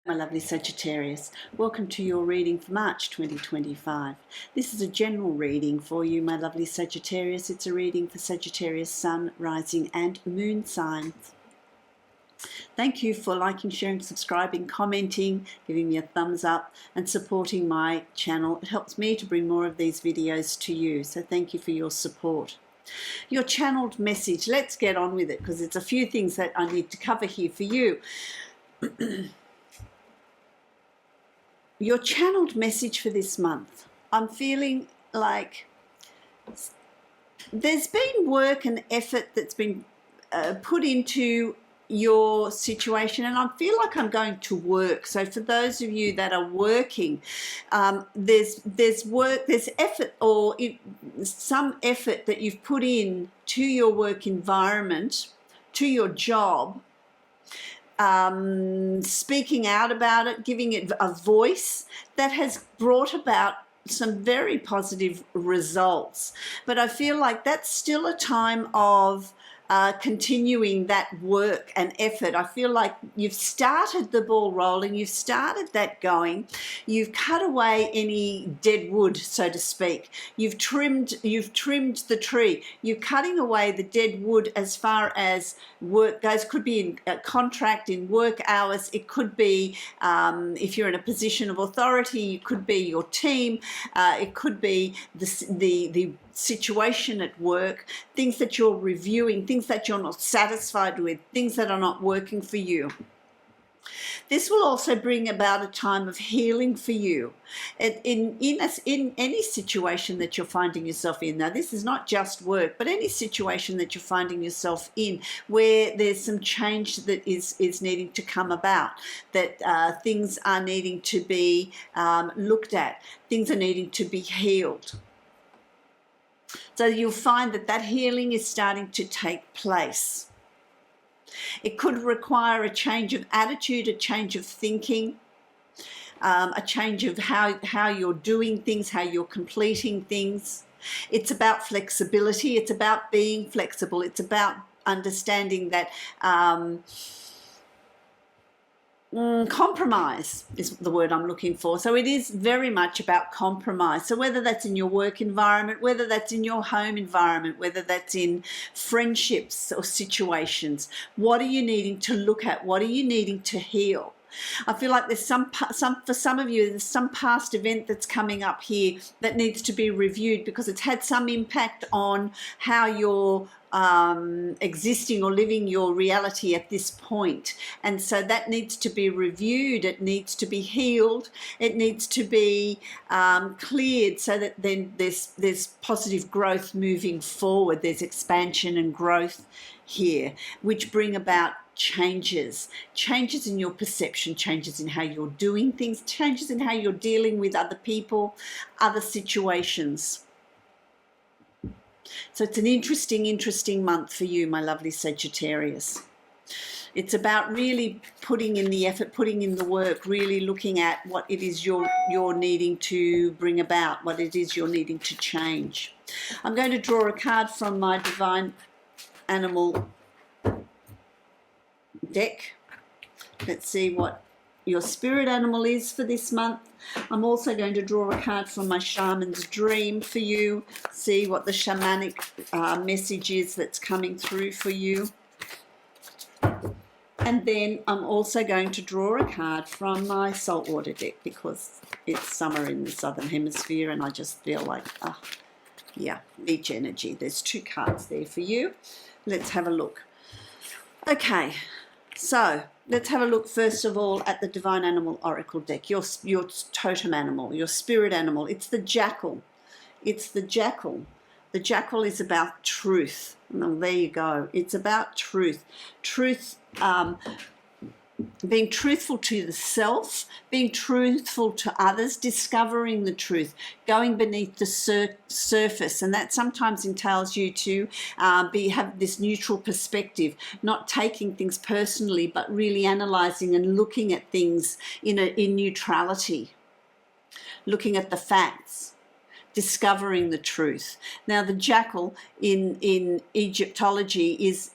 My lovely Sagittarius, welcome to your reading for March 2025. This is a general reading for you, my lovely Sagittarius. It's a reading for Sagittarius Sun, Rising and Moon signs. Thank you for liking, sharing, subscribing, commenting, giving me a thumbs up and supporting my channel. It helps me to bring more of these videos to you, so thank you for your support. Your channeled message, let's get on with it because it's a few things that I need to cover here for you. Your channeled message for this month. I'm feeling like there's been work and effort that's been put into your situation, and I feel like I'm going to work. So for those of you that are working, there's work, there's effort, or some effort that you've put in to your work environment, to your job, speaking out about it, giving it a voice that has brought about some very positive results. But I feel like that's still a time of continuing that work and effort. I feel like you've started the ball rolling, you've started that going, you've cut away any dead wood, so to speak. You've trimmed the tree. You're cutting away the dead wood as far as work goes. Could be in a contract, in work hours. It could be if you're in a position of authority. It could be your team. It could be the situation at work, things that you're reviewing, things that you're not satisfied with, things that are not working for you. This will also bring about a time of healing for you in any situation that you're finding yourself in. Now, this is not just work, but any situation that you're finding yourself in where there's some change that is needing to come about, that things are needing to be looked at, things are needing to be healed. So you'll find that healing is starting to take place. It could require a change of attitude, a change of thinking, a change of how you're doing things, how you're completing things. It's about flexibility. It's about being flexible. It's about understanding that compromise is the word I'm looking for. So it is very much about compromise. So whether that's in your work environment, whether that's in your home environment, whether that's in friendships or situations, what are you needing to look at? What are you needing to heal? I feel like there's for some of you, there's some past event that's coming up here that needs to be reviewed because it's had some impact on how you're existing or living your reality at this point. And so that needs to be reviewed. It needs to be healed. It needs to be cleared so that then there's positive growth moving forward. There's expansion and growth here, which bring about changes in your perception, changes in how you're doing things, changes in how you're dealing with other people, other situations. So it's an interesting month for you, my lovely Sagittarius. It's about really putting in the effort, putting in the work, really looking at what it is you're needing to bring about, what it is you're needing to change. I'm going to draw a card from my Divine Animal deck. Let's see what your spirit animal is for this month. I'm also going to draw a card from my Shaman's Dream for you, see what the shamanic message is that's coming through for you. And then I'm also going to draw a card from my saltwater deck because it's summer in the southern hemisphere and I just feel like, yeah, beach energy. There's two cards there for you. Let's have a look. Okay. So let's have a look first of all at the Divine Animal Oracle deck, your totem animal, your spirit animal. It's the jackal. It's the jackal. The jackal is about truth. Well, there you go. It's about truth. Truth, being truthful to the self, being truthful to others, discovering the truth, going beneath the surface. And that sometimes entails you to have this neutral perspective, not taking things personally, but really analysing and looking at things in neutrality, looking at the facts, discovering the truth. Now, the jackal in Egyptology is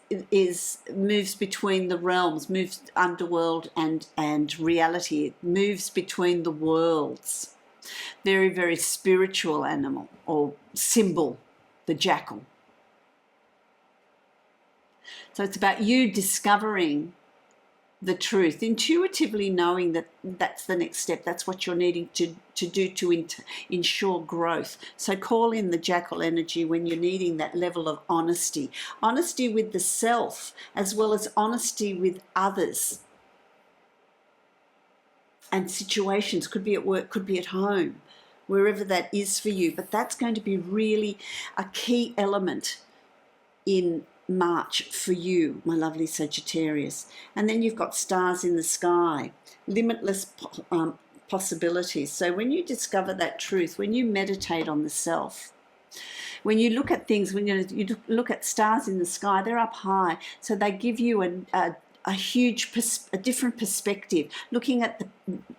moves between the realms, moves underworld and reality. It moves between the worlds. Very, very spiritual animal or symbol, the jackal. So it's about you discovering the truth, intuitively knowing that that's the next step. That's what you're needing to do to ensure growth. So call in the jackal energy when you're needing that level of honesty. Honesty with the self as well as honesty with others and situations. Could be at work, could be at home, wherever that is for you. But that's going to be really a key element in March for you, my lovely Sagittarius. And then you've got stars in the sky, limitless possibilities. So when you discover that truth, when you meditate on the self, when you look at things, when you look at stars in the sky, they're up high, so they give you a huge, a different perspective, looking at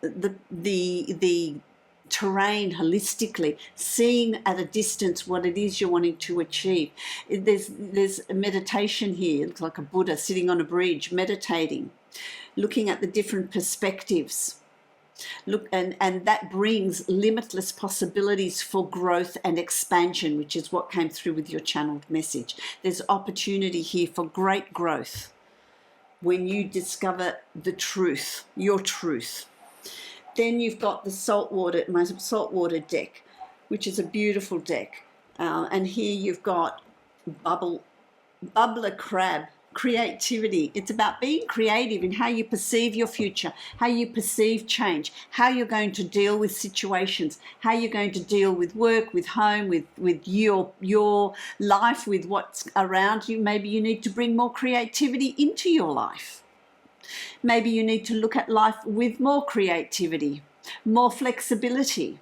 the terrain holistically, seeing at a distance what it is you're wanting to achieve. There's a meditation here. It looks like a Buddha sitting on a bridge meditating, looking at the different perspectives. Look, and that brings limitless possibilities for growth and expansion, which is what came through with your channeled message. There's opportunity here for great growth when you discover the truth, your truth. Then you've got the my saltwater deck, which is a beautiful deck. And here you've got bubbler crab, creativity. It's about being creative in how you perceive your future, how you perceive change, how you're going to deal with situations, how you're going to deal with work, with home, with your life, with what's around you. Maybe you need to bring more creativity into your life. Maybe you need to look at life with more creativity, more flexibility.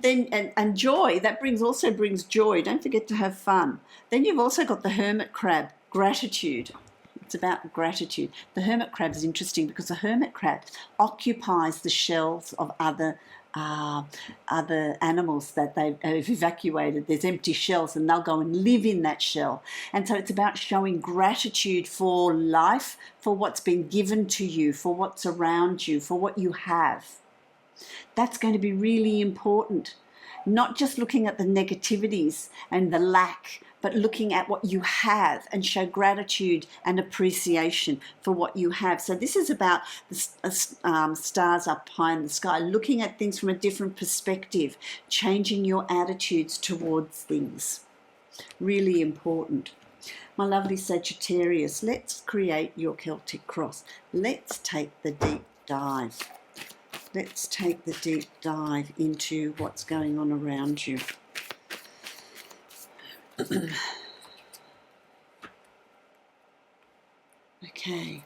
Then and joy, that also brings joy. Don't forget to have fun. Then you've also got the hermit crab, gratitude. It's about gratitude. The hermit crab is interesting because the hermit crab occupies the shells of other animals that they've evacuated. There's empty shells and they'll go and live in that shell. And so it's about showing gratitude for life, for what's been given to you, for what's around you, for what you have. That's going to be really important. Not just looking at the negativities and the lack, but looking at what you have and show gratitude and appreciation for what you have. So this is about the stars up high in the sky, looking at things from a different perspective, changing your attitudes towards things. Really important. My lovely Sagittarius, let's create your Celtic cross. Let's take the deep dive. Let's take the deep dive into what's going on around you. Okay.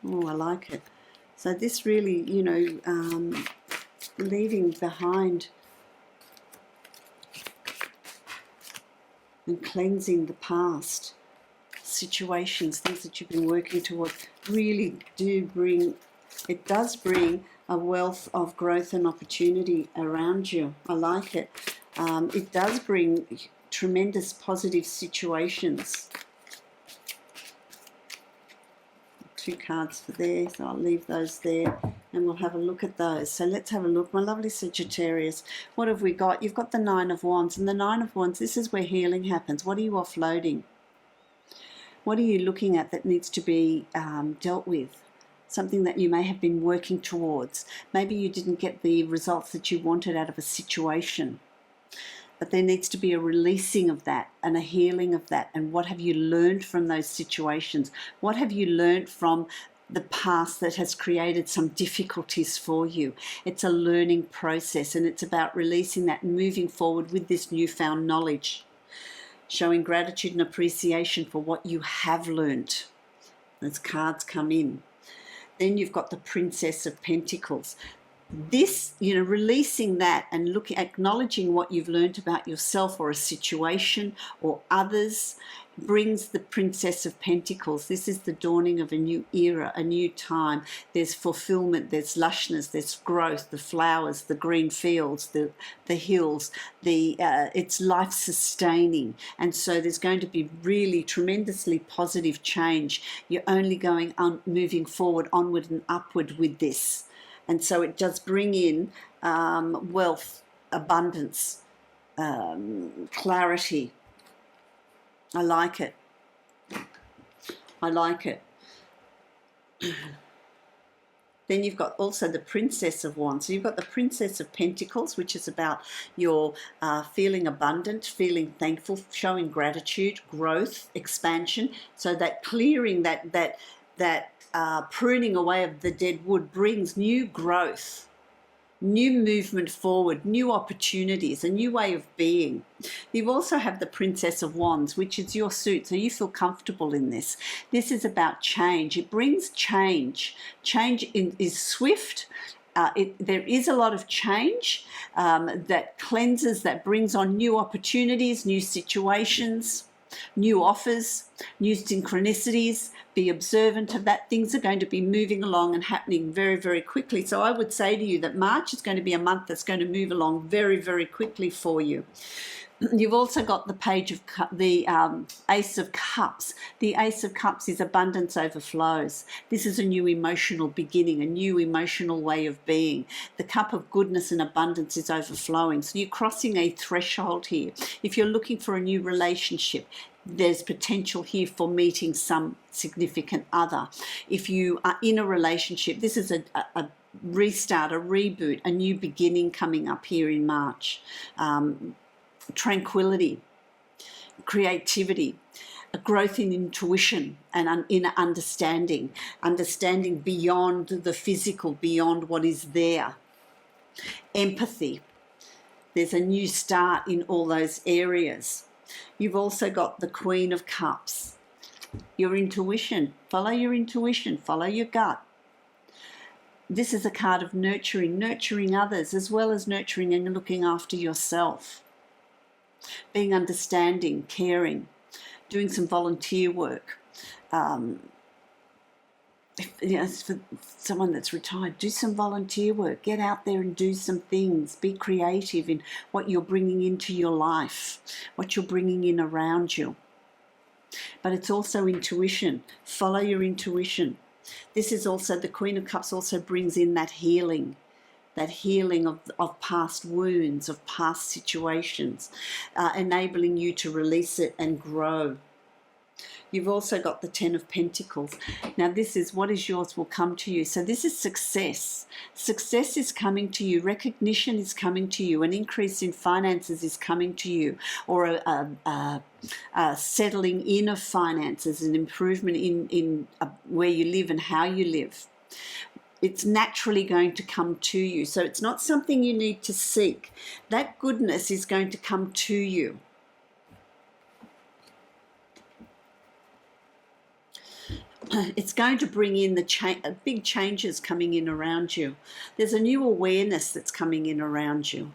Oh, I like it. So this really, leaving behind and cleansing the past situations, things that you've been working towards, really does bring a wealth of growth and opportunity around you. I like it. It does bring tremendous positive situations. 2 cards for there, so I'll leave those there and we'll have a look at those. So let's have a look. My lovely Sagittarius, what have we got? You've got the 9 of Wands, and the 9 of Wands, this is where healing happens. What are you offloading? What are you looking at that needs to be dealt with? Something that you may have been working towards. Maybe you didn't get the results that you wanted out of a situation, but there needs to be a releasing of that and a healing of that. And what have you learned from those situations? What have you learned from the past that has created some difficulties for you? It's a learning process, and it's about releasing that and moving forward with this newfound knowledge, showing gratitude and appreciation for what you have learned. Those cards come in. Then you've got the Princess of Pentacles. This, releasing that and acknowledging what you've learned about yourself or a situation or others, brings the Princess of Pentacles. This is the dawning of a new era, a new time. There's fulfillment, there's lushness, there's growth, the flowers, the green fields, the hills, it's life sustaining. And so there's going to be really tremendously positive change. You're only going on, moving forward, onward and upward with this. And so it does bring in wealth, abundance, clarity. I like it. I like it. Then you've got also the Princess of Wands. So you've got the Princess of Pentacles, which is about your feeling abundant, feeling thankful, showing gratitude, growth, expansion. So that clearing, that pruning away of the dead wood brings new growth, new movement forward, new opportunities, a new way of being. You also have the Princess of Wands, which is your suit, so you feel comfortable in this. This is about change. It brings change. Change is swift. There is a lot of change that cleanses, that brings on new opportunities, new situations, new offers, new synchronicities. Be observant of that. Things are going to be moving along and happening very, very quickly. So I would say to you that March is going to be a month that's going to move along very, very quickly for you. You've also got the page of the Ace of Cups. The Ace of Cups is abundance overflows. This is a new emotional beginning, a new emotional way of being. The cup of goodness and abundance is overflowing. So you're crossing a threshold here. If you're looking for a new relationship, there's potential here for meeting some significant other. If you are in a relationship, this is a restart, a reboot, a new beginning coming up here in March. Tranquility, creativity, a growth in intuition and in understanding beyond the physical, beyond what is there. Empathy. There's a new start in all those areas. You've also got the Queen of Cups. Your intuition. Follow your intuition. Follow your gut. This is a card of nurturing others as well as nurturing and looking after yourself. Being understanding, caring, doing some volunteer work. For someone that's retired, do some volunteer work. Get out there and do some things. Be creative in what you're bringing into your life, what you're bringing in around you. But it's also intuition. Follow your intuition. This is also, the Queen of Cups also brings in that healing of past wounds, of past situations, enabling you to release it and grow. You've also got the Ten of Pentacles. Now this is what is yours will come to you. So this is success. Success is coming to you. Recognition is coming to you. An increase in finances is coming to you. Or a settling in of finances, an improvement in where you live and how you live. It's naturally going to come to you. So it's not something you need to seek. That goodness is going to come to you. It's going to bring in the big changes coming in around you. There's a new awareness that's coming in around you.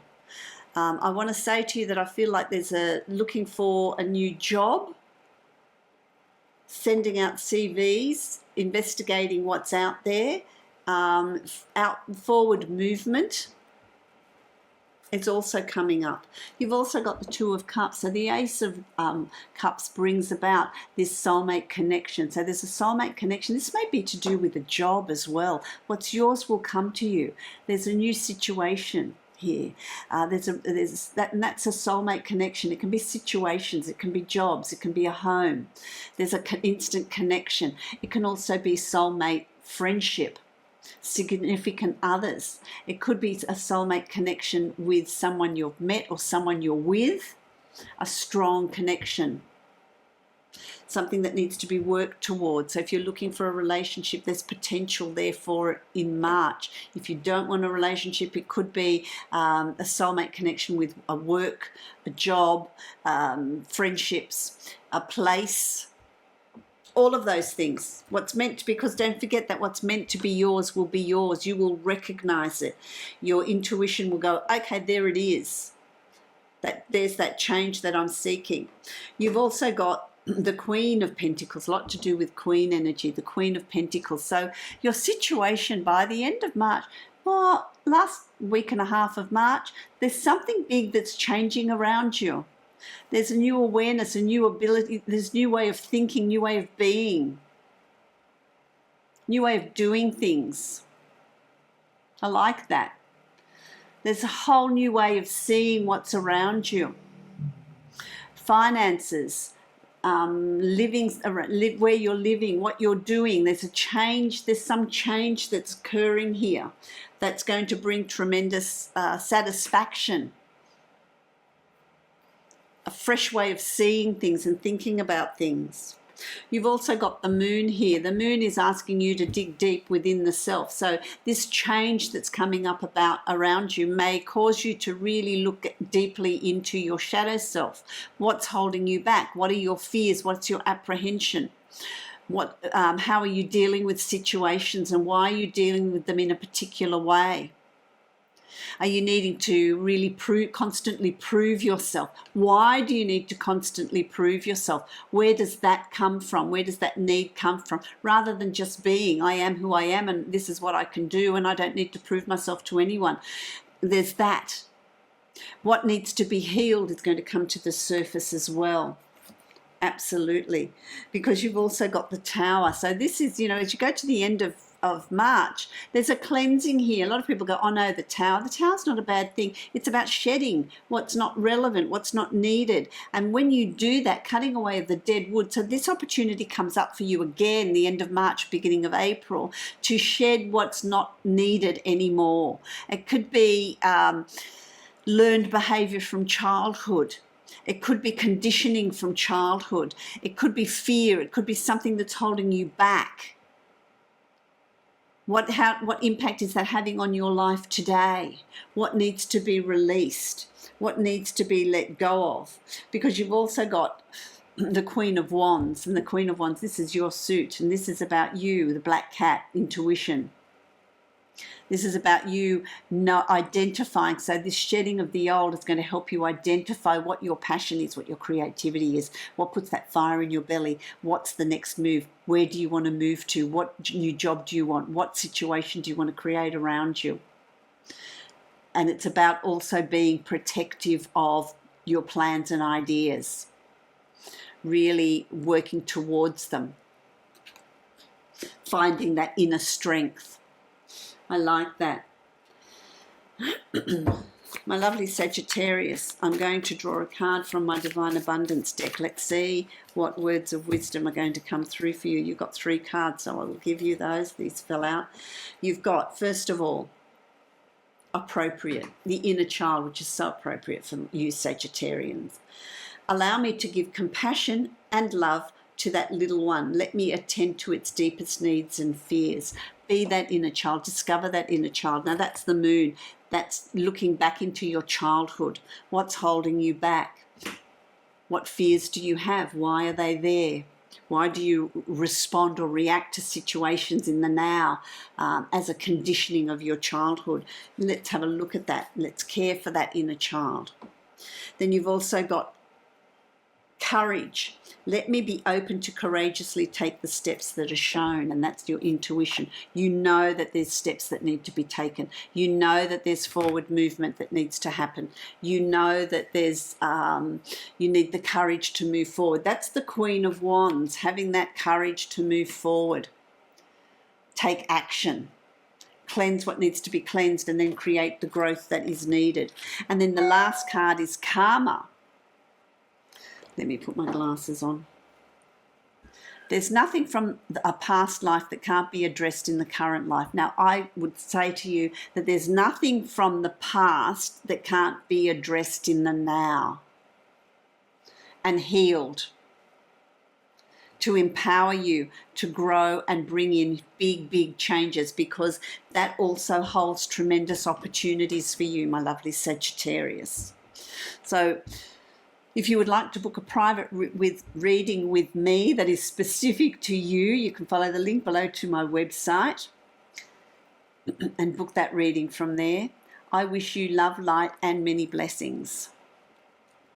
I want to say to you that I feel like there's looking for a new job, sending out CVs, investigating what's out there, forward movement. It's also coming up. You've also got the Two of Cups. So the Ace of Cups brings about this soulmate connection. So there's a soulmate connection. This may be to do with a job as well. What's yours will come to you. There's a new situation here. And that's a soulmate connection. It can be situations. It can be jobs. It can be a home. There's an instant connection. It can also be soulmate friendship. Significant others. It could be a soulmate connection with someone you've met or someone you're with, a strong connection, something that needs to be worked towards. So if you're looking for a relationship, there's potential there for it in March. If you don't want a relationship, it could be a soulmate connection with a work, a job, friendships, a place. All of those things. What's meant to be, because don't forget that what's meant to be yours will be yours. You will recognize it. Your intuition will go, okay, there it is. There's that change that I'm seeking. You've also got the Queen of Pentacles, a lot to do with Queen energy, the Queen of Pentacles. So your situation by the end of March, well, last week and a half of March, there's something big that's changing around you. There's a new awareness, a new ability, there's a new way of thinking, new way of being, new way of doing things. I like that. There's a whole new way of seeing what's around you. Finances, where you're living, what you're doing. There's a change, there's some change that's occurring here that's going to bring tremendous satisfaction. A fresh way of seeing things and thinking about things. You've also got the moon here. The moon is asking you to dig deep within the self. So this change that's coming up around you may cause you to really look deeply into your shadow self. What's holding you back? What are your fears? What's your apprehension? How are you dealing with situations, and why are you dealing with them in a particular way? Are you needing to really constantly prove yourself? Why do you need to constantly prove yourself? Where does that come from? Where does that need come from? Rather than just being, I am who I am and this is what I can do and I don't need to prove myself to anyone. There's that. What needs to be healed is going to come to the surface as well. Absolutely. Because you've also got the Tower. So this is, as you go to the end of March, there's a cleansing here. A lot of people go, oh no, the Tower. The Tower's not a bad thing. It's about shedding what's not relevant, what's not needed. And when you do that, cutting away the dead wood, so this opportunity comes up for you again, the end of March, beginning of April, to shed what's not needed anymore. It could be learned behavior from childhood. It could be conditioning from childhood. It could be fear. It could be something that's holding you back. What impact is that having on your life today? What needs to be released? What needs to be let go of? Because you've also got the Queen of Wands. And the Queen of Wands, this is your suit. And this is about you, the black cat, intuition. This is about you identifying. So this shedding of the old is going to help you identify what your passion is, what your creativity is, what puts that fire in your belly, what's the next move, where do you want to move to, what new job do you want, what situation do you want to create around you. And it's about also being protective of your plans and ideas, really working towards them, finding that inner strength. I like that. My lovely Sagittarius, I'm going to draw a card from my Divine Abundance deck. Let's see what words of wisdom are going to come through for you. You've got 3 cards, so I will give you those. These fell out. You've got, first of all, appropriate, the inner child, which is so appropriate for you Sagittarians. Allow me to give compassion and love to that little one. Let me attend to its deepest needs and fears. Be that inner child, discover that inner child. Now that's the moon. That's looking back into your childhood. What's holding you back? What fears do you have? Why are they there? Why do you respond or react to situations in the now as a conditioning of your childhood? Let's have a look at that. Let's care for that inner child. Then you've also got courage. Let me be open to courageously take the steps that are shown, and that's your intuition. You know that there's steps that need to be taken. You know that there's forward movement that needs to happen. You know that there's you need the courage to move forward. That's the Queen of Wands, having that courage to move forward. Take action. Cleanse what needs to be cleansed and then create the growth that is needed. And then the last card is karma. Let me put my glasses on. There's nothing from a past life that can't be addressed in the current life. Now, I would say to you that there's nothing from the past that can't be addressed in the now and healed, to empower you to grow and bring in big, big changes, because that also holds tremendous opportunities for you, my lovely Sagittarius. So, if you would like to book a private reading with me that is specific to you, you can follow the link below to my website and book that reading from there. I wish you love, light, and many blessings.